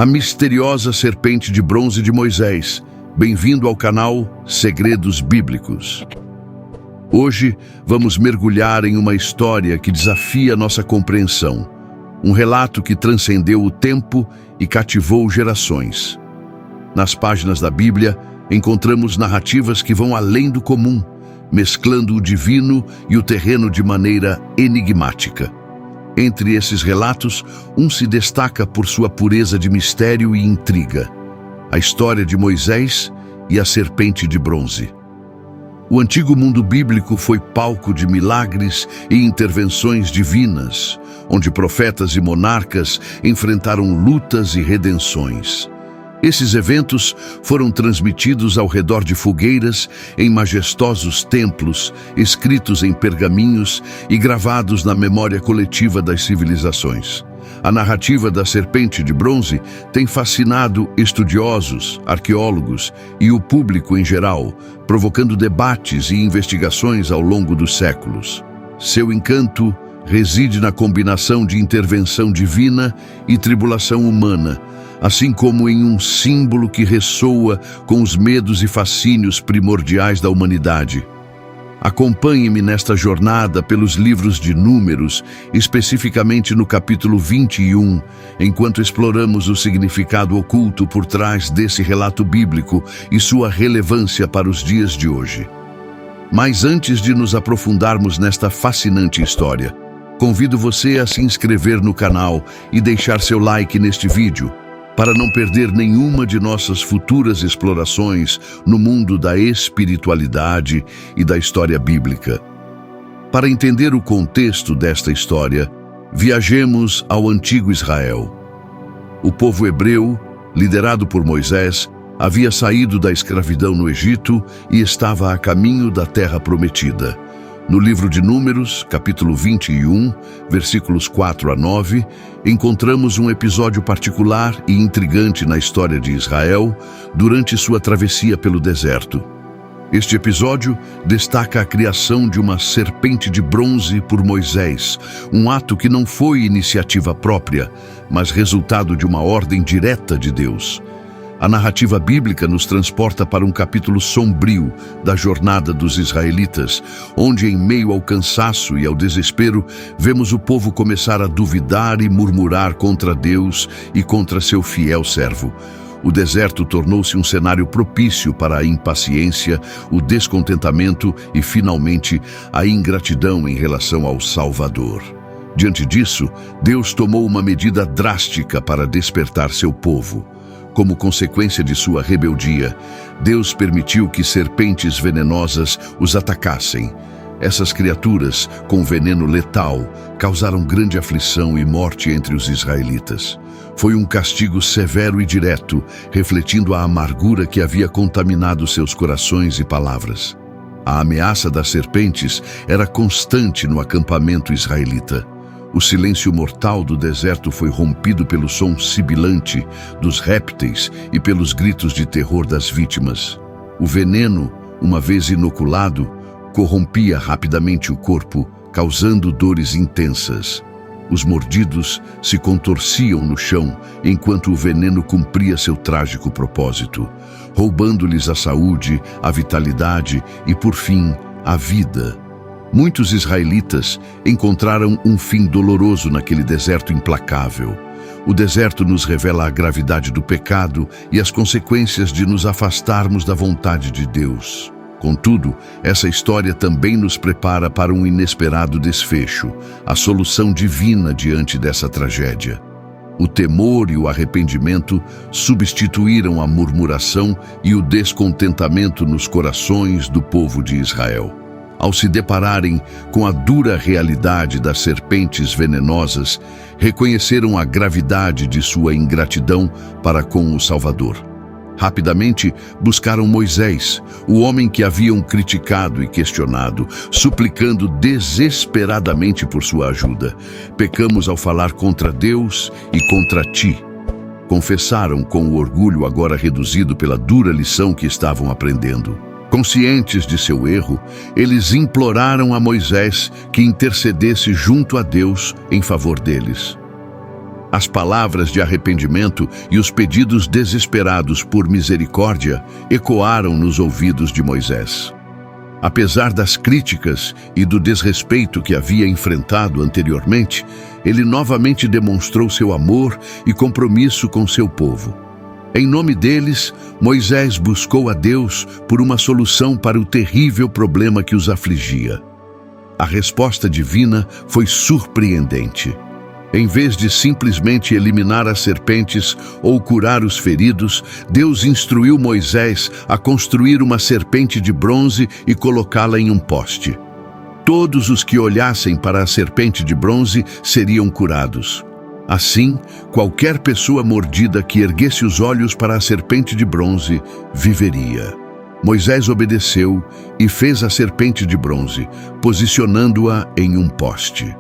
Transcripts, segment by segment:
a misteriosa serpente de bronze de Moisés. Bem-vindo ao canal Segredos Bíblicos. Hoje vamos mergulhar em uma história que desafia nossa compreensão. Um relato que transcendeu o tempo e cativou gerações. Nas páginas da Bíblia, encontramos narrativas que vão além do comum, mesclando o divino e o terreno de maneira enigmática. Entre esses relatos, um se destaca por sua pureza de mistério e intriga: a história de Moisés e a serpente de bronze. O antigo mundo bíblico foi palco de milagres e intervenções divinas, onde profetas e monarcas enfrentaram lutas e redenções. Esses eventos foram transmitidos ao redor de fogueiras, em majestosos templos, escritos em pergaminhos e gravados na memória coletiva das civilizações. A narrativa da serpente de bronze tem fascinado estudiosos, arqueólogos e o público em geral, provocando debates e investigações ao longo dos séculos. Seu encanto reside na combinação de intervenção divina e tribulação humana, assim como em um símbolo que ressoa com os medos e fascínios primordiais da humanidade. Acompanhe-me nesta jornada pelos livros de Números, especificamente no capítulo 21, enquanto exploramos o significado oculto por trás desse relato bíblico e sua relevância para os dias de hoje. Mas antes de nos aprofundarmos nesta fascinante história, convido você a se inscrever no canal e deixar seu like neste vídeo, para não perder nenhuma de nossas futuras explorações no mundo da espiritualidade e da história bíblica. Para entender o contexto desta história, viajemos ao antigo Israel. O povo hebreu, liderado por Moisés, havia saído da escravidão no Egito e estava a caminho da Terra Prometida. No livro de Números, capítulo 21, versículos 4 a 9, encontramos um episódio particular e intrigante na história de Israel durante sua travessia pelo deserto. Este episódio destaca a criação de uma serpente de bronze por Moisés, um ato que não foi iniciativa própria, mas resultado de uma ordem direta de Deus. A narrativa bíblica nos transporta para um capítulo sombrio da jornada dos israelitas, onde, em meio ao cansaço e ao desespero, vemos o povo começar a duvidar e murmurar contra Deus e contra seu fiel servo. O deserto tornou-se um cenário propício para a impaciência, o descontentamento e, finalmente, a ingratidão em relação ao Salvador. Diante disso, Deus tomou uma medida drástica para despertar seu povo. Como consequência de sua rebeldia, Deus permitiu que serpentes venenosas os atacassem. Essas criaturas, com veneno letal, causaram grande aflição e morte entre os israelitas. Foi um castigo severo e direto, refletindo a amargura que havia contaminado seus corações e palavras. A ameaça das serpentes era constante no acampamento israelita. O silêncio mortal do deserto foi rompido pelo som sibilante dos répteis e pelos gritos de terror das vítimas. O veneno, uma vez inoculado, corrompia rapidamente o corpo, causando dores intensas. Os mordidos se contorciam no chão enquanto o veneno cumpria seu trágico propósito, roubando-lhes a saúde, a vitalidade e, por fim, a vida. Muitos israelitas encontraram um fim doloroso naquele deserto implacável. O deserto nos revela a gravidade do pecado e as consequências de nos afastarmos da vontade de Deus. Contudo, essa história também nos prepara para um inesperado desfecho, a solução divina diante dessa tragédia. O temor e o arrependimento substituíram a murmuração e o descontentamento nos corações do povo de Israel. Ao se depararem com a dura realidade das serpentes venenosas, reconheceram a gravidade de sua ingratidão para com o Salvador. Rapidamente buscaram Moisés, o homem que haviam criticado e questionado, suplicando desesperadamente por sua ajuda. Pecamos ao falar contra Deus e contra ti. Confessaram com o orgulho agora reduzido pela dura lição que estavam aprendendo. Conscientes de seu erro, eles imploraram a Moisés que intercedesse junto a Deus em favor deles. As palavras de arrependimento e os pedidos desesperados por misericórdia ecoaram nos ouvidos de Moisés. Apesar das críticas e do desrespeito que havia enfrentado anteriormente, ele novamente demonstrou seu amor e compromisso com seu povo. Em nome deles, Moisés buscou a Deus por uma solução para o terrível problema que os afligia. A resposta divina foi surpreendente. Em vez de simplesmente eliminar as serpentes ou curar os feridos, Deus instruiu Moisés a construir uma serpente de bronze e colocá-la em um poste. Todos os que olhassem para a serpente de bronze seriam curados. Assim, qualquer pessoa mordida que erguesse os olhos para a serpente de bronze viveria. Moisés obedeceu e fez a serpente de bronze, posicionando-a em um poste.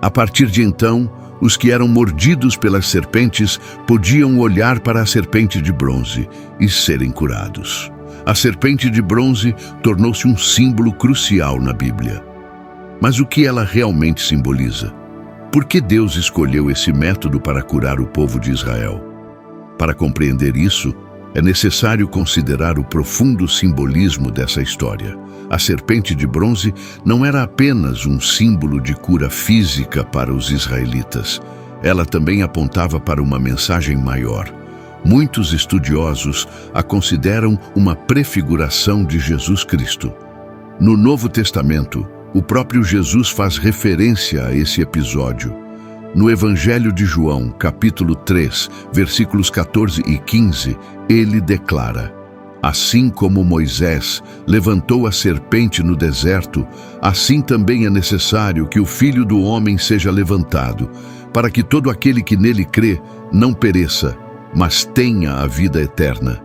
A partir de então, os que eram mordidos pelas serpentes podiam olhar para a serpente de bronze e serem curados. A serpente de bronze tornou-se um símbolo crucial na Bíblia. Mas o que ela realmente simboliza? Por que Deus escolheu esse método para curar o povo de Israel? Para compreender isso, é necessário considerar o profundo simbolismo dessa história. A serpente de bronze não era apenas um símbolo de cura física para os israelitas. Ela também apontava para uma mensagem maior. Muitos estudiosos a consideram uma prefiguração de Jesus Cristo. No Novo Testamento, o próprio Jesus faz referência a esse episódio. No Evangelho de João, capítulo 3, versículos 14 e 15, ele declara: assim como Moisés levantou a serpente no deserto, assim também é necessário que o Filho do Homem seja levantado, para que todo aquele que nele crê não pereça, mas tenha a vida eterna.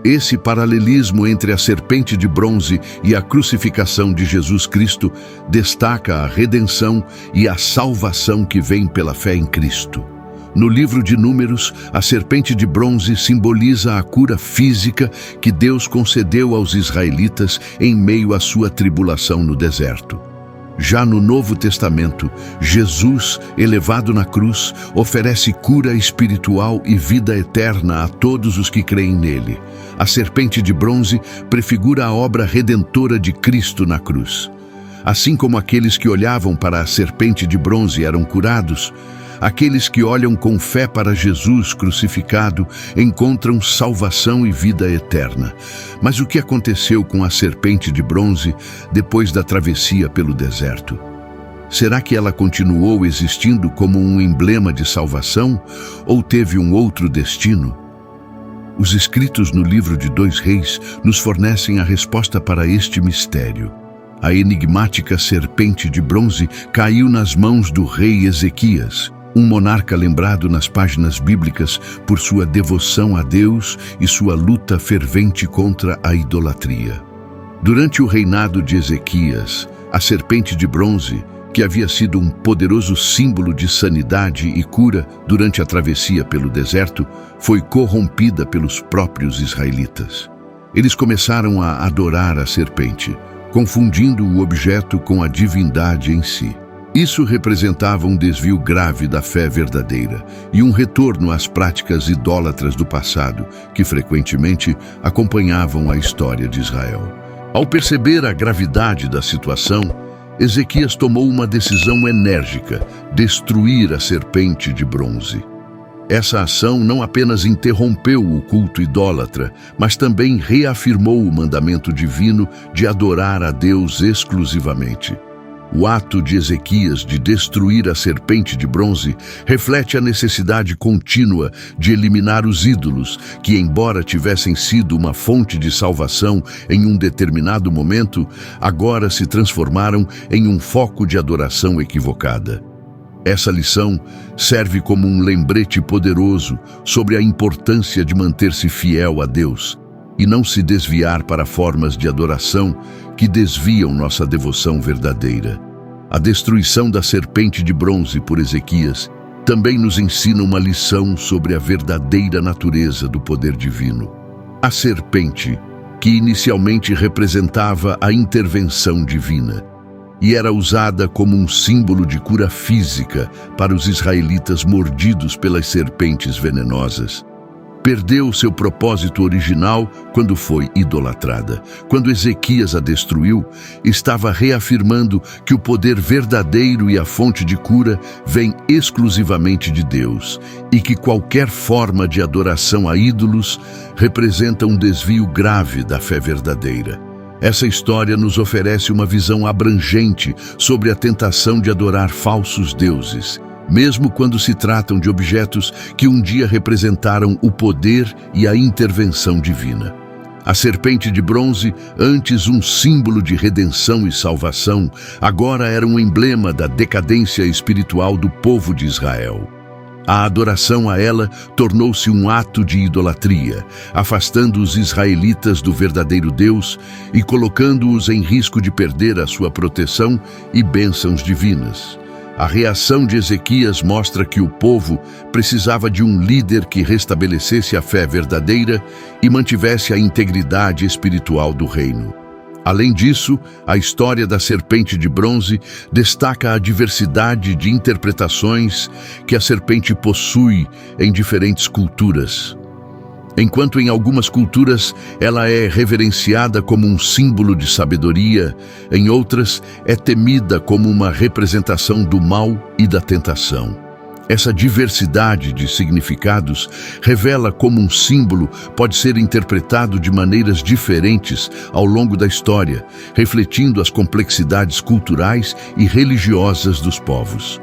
Esse paralelismo entre a serpente de bronze e a crucificação de Jesus Cristo destaca a redenção e a salvação que vem pela fé em Cristo. No livro de Números, a serpente de bronze simboliza a cura física que Deus concedeu aos israelitas em meio à sua tribulação no deserto. Já no Novo Testamento, Jesus, elevado na cruz, oferece cura espiritual e vida eterna a todos os que creem nele. A serpente de bronze prefigura a obra redentora de Cristo na cruz. Assim como aqueles que olhavam para a serpente de bronze eram curados, aqueles que olham com fé para Jesus crucificado encontram salvação e vida eterna. Mas o que aconteceu com a serpente de bronze depois da travessia pelo deserto? Será que ela continuou existindo como um emblema de salvação ou teve um outro destino? Os escritos no livro de 2 Reis nos fornecem a resposta para este mistério. A enigmática serpente de bronze caiu nas mãos do rei Ezequias, um monarca lembrado nas páginas bíblicas por sua devoção a Deus e sua luta fervente contra a idolatria. Durante o reinado de Ezequias, a serpente de bronze, que havia sido um poderoso símbolo de sanidade e cura durante a travessia pelo deserto, foi corrompida pelos próprios israelitas. Eles começaram a adorar a serpente, confundindo o objeto com a divindade em si. Isso representava um desvio grave da fé verdadeira e um retorno às práticas idólatras do passado, que frequentemente acompanhavam a história de Israel. Ao perceber a gravidade da situação, Ezequias tomou uma decisão enérgica: destruir a serpente de bronze. Essa ação não apenas interrompeu o culto idólatra, mas também reafirmou o mandamento divino de adorar a Deus exclusivamente. O ato de Ezequias de destruir a serpente de bronze reflete a necessidade contínua de eliminar os ídolos que, embora tivessem sido uma fonte de salvação em um determinado momento, agora se transformaram em um foco de adoração equivocada. Essa lição serve como um lembrete poderoso sobre a importância de manter-se fiel a Deus e não se desviar para formas de adoração que desviam nossa devoção verdadeira. A destruição da serpente de bronze por Ezequias também nos ensina uma lição sobre a verdadeira natureza do poder divino. A serpente, que inicialmente representava a intervenção divina, e era usada como um símbolo de cura física para os israelitas mordidos pelas serpentes venenosas. Perdeu seu propósito original quando foi idolatrada. Quando Ezequias a destruiu, estava reafirmando que o poder verdadeiro e a fonte de cura vem exclusivamente de Deus e que qualquer forma de adoração a ídolos representa um desvio grave da fé verdadeira. Essa história nos oferece uma visão abrangente sobre a tentação de adorar falsos deuses, mesmo quando se tratam de objetos que um dia representaram o poder e a intervenção divina. A serpente de bronze, antes um símbolo de redenção e salvação, agora era um emblema da decadência espiritual do povo de Israel. A adoração a ela tornou-se um ato de idolatria, afastando os israelitas do verdadeiro Deus e colocando-os em risco de perder a sua proteção e bênçãos divinas. A reação de Ezequias mostra que o povo precisava de um líder que restabelecesse a fé verdadeira e mantivesse a integridade espiritual do reino. Além disso, a história da serpente de bronze destaca a diversidade de interpretações que a serpente possui em diferentes culturas. Enquanto em algumas culturas ela é reverenciada como um símbolo de sabedoria, em outras é temida como uma representação do mal e da tentação. Essa diversidade de significados revela como um símbolo pode ser interpretado de maneiras diferentes ao longo da história, refletindo as complexidades culturais e religiosas dos povos.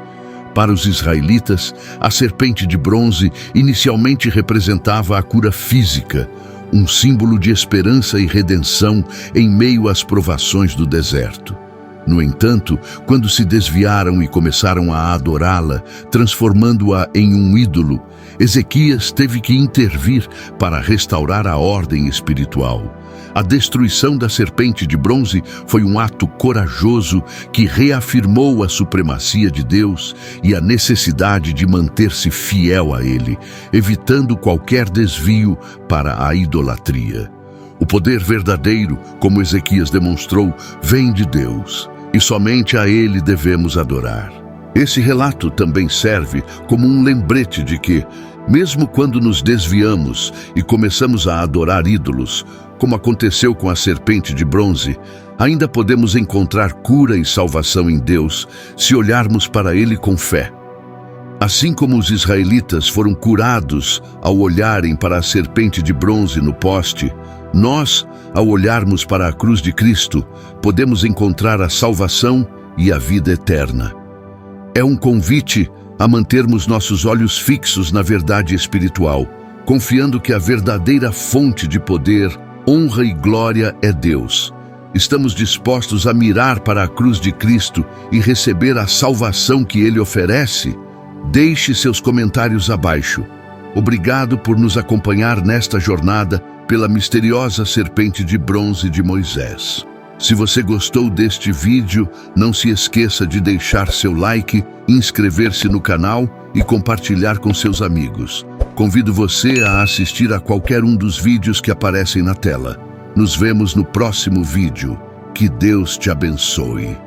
Para os israelitas, a serpente de bronze inicialmente representava a cura física, um símbolo de esperança e redenção em meio às provações do deserto. No entanto, quando se desviaram e começaram a adorá-la, transformando-a em um ídolo, Ezequias teve que intervir para restaurar a ordem espiritual. A destruição da serpente de bronze foi um ato corajoso que reafirmou a supremacia de Deus e a necessidade de manter-se fiel a Ele, evitando qualquer desvio para a idolatria. O poder verdadeiro, como Ezequias demonstrou, vem de Deus, e somente a Ele devemos adorar. Esse relato também serve como um lembrete de que, mesmo quando nos desviamos e começamos a adorar ídolos, como aconteceu com a serpente de bronze, ainda podemos encontrar cura e salvação em Deus se olharmos para Ele com fé. Assim como os israelitas foram curados ao olharem para a serpente de bronze no poste, nós, ao olharmos para a cruz de Cristo, podemos encontrar a salvação e a vida eterna. É um convite a mantermos nossos olhos fixos na verdade espiritual, confiando que a verdadeira fonte de poder, honra e glória é Deus. Estamos dispostos a mirar para a cruz de Cristo e receber a salvação que Ele oferece? Deixe seus comentários abaixo. Obrigado por nos acompanhar nesta jornada pela misteriosa serpente de bronze de Moisés. Se você gostou deste vídeo, não se esqueça de deixar seu like, inscrever-se no canal e compartilhar com seus amigos. Convido você a assistir a qualquer um dos vídeos que aparecem na tela. Nos vemos no próximo vídeo. Que Deus te abençoe.